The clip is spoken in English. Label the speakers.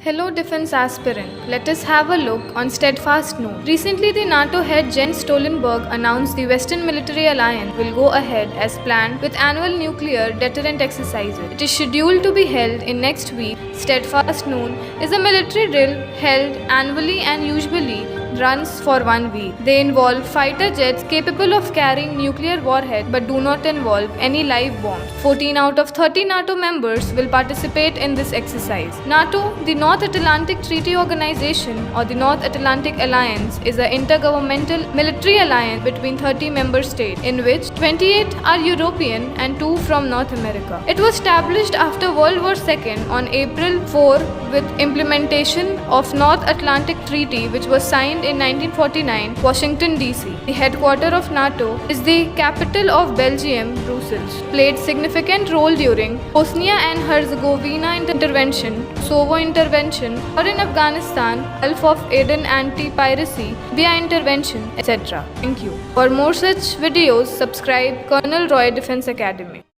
Speaker 1: Hello defense aspirant, let us have a look on Steadfast note. Recently the NATO head Jens Stoltenberg announced the Western Military Alliance will go ahead as planned with annual nuclear deterrent exercises. It is scheduled to be held in next week. Steadfast noon is a military drill held annually and usually runs for 1 week. They involve fighter jets capable of carrying nuclear warhead but do not involve any live bombs. 14 out of 30 NATO members will participate in this exercise. NATO, the North Atlantic Treaty Organization or the North Atlantic Alliance, is an intergovernmental military alliance between 30 member states, in which 28 are European and 2 from North America. It was established after World War II on April 4 with implementation of North Atlantic Treaty, which was signed in 1949, Washington DC. The headquarters of NATO is the capital of Belgium, Brussels. Played significant role during Bosnia and Herzegovina intervention, Seva intervention, or in Afghanistan, Gulf of Aden anti-piracy, via intervention, etc. Thank you. For more such videos, subscribe Colroyd Defense Academy.